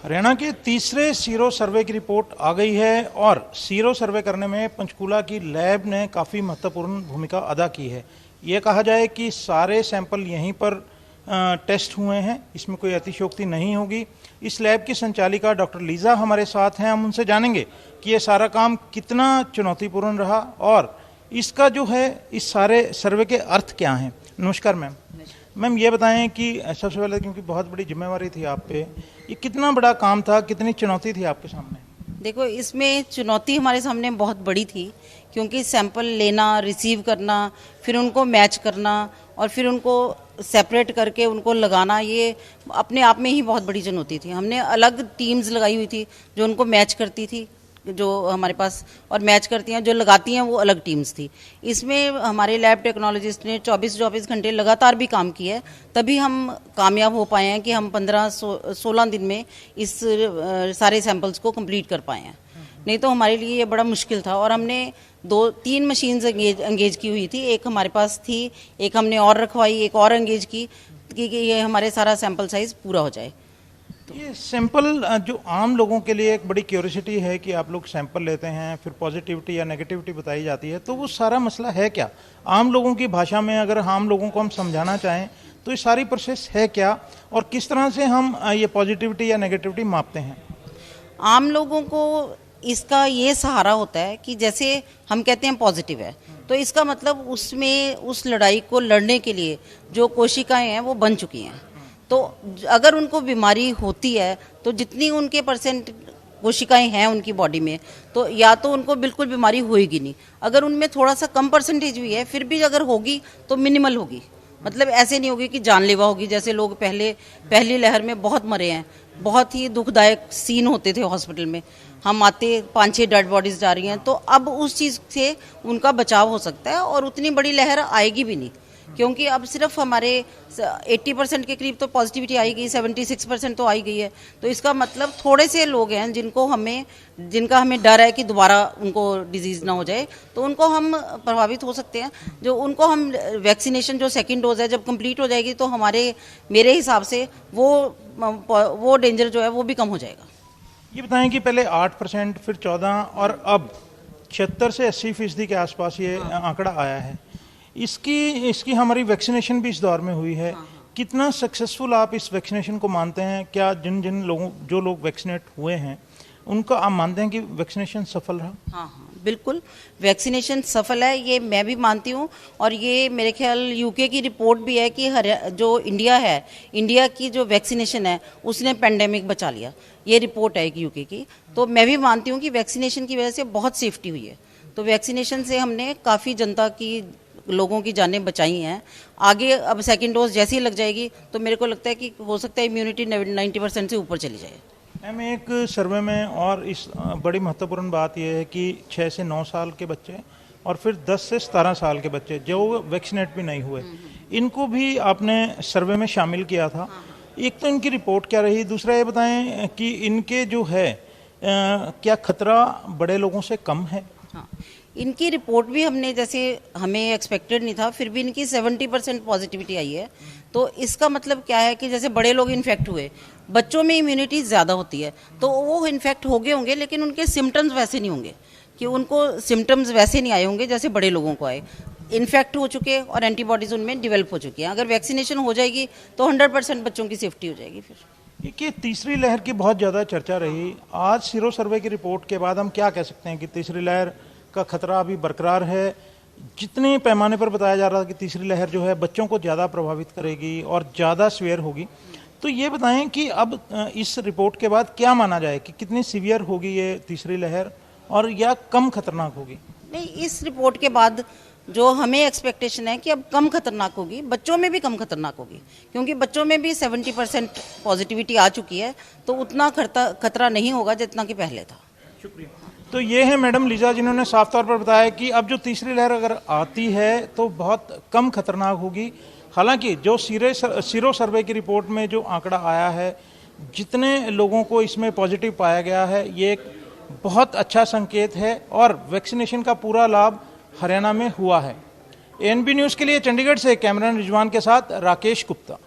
हरियाणा के तीसरे sero survey की रिपोर्ट आ गई है और सीरो सर्वे करने में पंचकूला की लैब ने काफ़ी महत्वपूर्ण भूमिका अदा की है। ये कहा जाए कि सारे सैंपल यहीं पर टेस्ट हुए हैं, इसमें कोई अतिशयोक्ति नहीं होगी। इस लैब की संचालिका डॉक्टर लीजा हमारे साथ हैं, हम उनसे जानेंगे कि ये सारा काम कितना चुनौतीपूर्ण रहा और इसका जो है इस सारे सर्वे के अर्थ क्या हैं। नमस्कार मैम। मैम ये बताएं कि सबसे पहले, क्योंकि बहुत बड़ी जिम्मेवारी थी आप पे, ये कितना बड़ा काम था, कितनी चुनौती थी आपके सामने? देखो, इसमें चुनौती हमारे सामने बहुत बड़ी थी, क्योंकि सैंपल लेना, रिसीव करना, फिर उनको मैच करना और फिर उनको सेपरेट करके उनको लगाना, ये अपने आप में ही बहुत बड़ी चुनौती थी। हमने अलग टीम्स लगाई हुई थी जो उनको मैच करती थी, जो हमारे पास और मैच करती हैं, जो लगाती हैं वो अलग टीम्स थी। इसमें हमारे लैब टेक्नोलॉजिस्ट ने 24 घंटे लगातार भी काम किया है, तभी हम कामयाब हो पाए हैं कि हम 15-16 दिन में इस सारे सैंपल्स को कंप्लीट कर पाए हैं। नहीं तो हमारे लिए ये बड़ा मुश्किल था। और हमने 2-3 मशीन्स एंगेज की हुई थी, एक हमारे पास थी, एक हमने और रखवाई, एक और एंगेज की कि ये हमारे सारा सैंपल साइज़ पूरा हो जाए। ये सैंपल जो आम लोगों के लिए एक बड़ी क्यूरियोसिटी है कि आप लोग सैंपल लेते हैं, फिर पॉजिटिविटी या नेगेटिविटी बताई जाती है, तो वो सारा मसला है क्या? आम लोगों की भाषा में अगर आम लोगों को हम समझाना चाहें तो ये सारी प्रोसेस है क्या और किस तरह से हम ये पॉजिटिविटी या नेगेटिविटी मापते हैं? आम लोगों को इसका ये सहारा होता है कि जैसे हम कहते हैं पॉजिटिव है, तो इसका मतलब उसमें उस लड़ाई को लड़ने के लिए जो कोशिकाएं हैं वो बन चुकी हैं। तो अगर उनको बीमारी होती है तो जितनी उनके परसेंट कोशिकाएं हैं उनकी बॉडी में, तो या तो उनको बिल्कुल बीमारी होएगी नहीं, अगर उनमें थोड़ा सा कम परसेंटेज भी है फिर भी अगर होगी तो मिनिमल होगी। मतलब ऐसे नहीं होगी कि जानलेवा होगी, जैसे लोग पहली लहर में बहुत मरे हैं। बहुत ही दुखदायक सीन होते थे हॉस्पिटल में, हम आते 5-6 डेड बॉडीज जा रही हैं, तो अब उस चीज़ से उनका बचाव हो सकता है और उतनी बड़ी लहर आएगी भी नहीं, क्योंकि अब सिर्फ हमारे 80% के करीब तो पॉजिटिविटी आई गई, 76% तो आई गई है। तो इसका मतलब थोड़े से लोग हैं जिनका हमें डर है कि दोबारा उनको डिजीज़ ना हो जाए, तो उनको हम प्रभावित हो सकते हैं। जो उनको हम वैक्सीनेशन जो सेकंड डोज है जब कंप्लीट हो जाएगी तो मेरे हिसाब से वो डेंजर जो है वो भी कम हो जाएगा। ये बताएं कि पहले 8%, फिर 14 और अब 76 से 80% के आसपास ये आंकड़ा आया है। इसकी हमारी वैक्सीनेशन भी इस दौर में हुई है। कितना सक्सेसफुल आप इस वैक्सीनेशन को मानते हैं? क्या जिन लोगों जो लोग वैक्सीनेट हुए हैं उनका आप मानते हैं कि वैक्सीनेशन सफल रहा? हाँ, बिल्कुल वैक्सीनेशन सफल है, ये मैं भी मानती हूँ। और ये मेरे ख्याल यूके की रिपोर्ट भी है कि जो इंडिया की जो वैक्सीनेशन है उसने पेंडेमिक बचा लिया। ये रिपोर्ट है यूके की। तो मैं भी मानती हूँ कि वैक्सीनेशन की वजह से बहुत सेफ्टी हुई है। तो वैक्सीनेशन से हमने काफ़ी जनता की, लोगों की जानें बचाई हैं। आगे अब सेकंड डोज जैसी लग जाएगी तो मेरे को लगता है कि हो सकता है इम्यूनिटी 90% से ऊपर चली जाए। मैम, एक सर्वे में और इस बड़ी महत्वपूर्ण बात यह है कि 6 से 9 साल के बच्चे और फिर 10 से 17 साल के बच्चे जो वैक्सीनेट भी नहीं हुए, इनको भी आपने सर्वे में शामिल किया था। एक तो इनकी रिपोर्ट क्या रही, दूसरा ये बताएं कि इनके जो है क्या खतरा बड़े लोगों से कम है? हाँ, इनकी रिपोर्ट भी हमने, जैसे हमें एक्सपेक्टेड नहीं था, फिर भी इनकी 70% पॉजिटिविटी आई है। तो इसका मतलब क्या है कि जैसे बड़े लोग इन्फेक्ट हुए, बच्चों में इम्यूनिटी ज़्यादा होती है, तो वो इन्फेक्ट हो गए होंगे लेकिन उनके सिम्टम्स वैसे नहीं होंगे, कि उनको सिम्टम्स वैसे नहीं आए होंगे जैसे बड़े लोगों को आए। इन्फेक्ट हो चुके और एंटीबॉडीज़ उनमें डिवेल्प हो चुकी हैं। अगर वैक्सीनेशन हो जाएगी तो 100% बच्चों की सेफ्टी हो जाएगी। फिर कि तीसरी लहर की बहुत ज़्यादा चर्चा रही। आज सीरो सर्वे की रिपोर्ट के बाद हम क्या कह सकते हैं कि तीसरी लहर का खतरा अभी बरकरार है? जितने पैमाने पर बताया जा रहा था कि तीसरी लहर जो है बच्चों को ज़्यादा प्रभावित करेगी और ज़्यादा सीवियर होगी, तो ये बताएं कि अब इस रिपोर्ट के बाद क्या माना जाए कि कितनी सीवियर होगी ये तीसरी लहर और या कम खतरनाक होगी? नहीं, इस रिपोर्ट के बाद जो हमें एक्सपेक्टेशन है कि अब कम खतरनाक होगी, बच्चों में भी कम खतरनाक होगी, क्योंकि बच्चों में भी 70% पॉजिटिविटी आ चुकी है, तो उतना खतरा नहीं होगा जितना कि पहले था। शुक्रिया। तो ये है मैडम लीजा, जिन्होंने साफ तौर पर बताया कि अब जो तीसरी लहर अगर आती है तो बहुत कम खतरनाक होगी। हालांकि जो सीरो सर्वे की रिपोर्ट में जो आंकड़ा आया है, जितने लोगों को इसमें पॉजिटिव पाया गया है, ये एक बहुत अच्छा संकेत है और वैक्सीनेशन का पूरा लाभ हरियाणा में हुआ है। एएनबी न्यूज़ के लिए चंडीगढ़ से कैमरामैन रिजवान के साथ राकेश गुप्ता।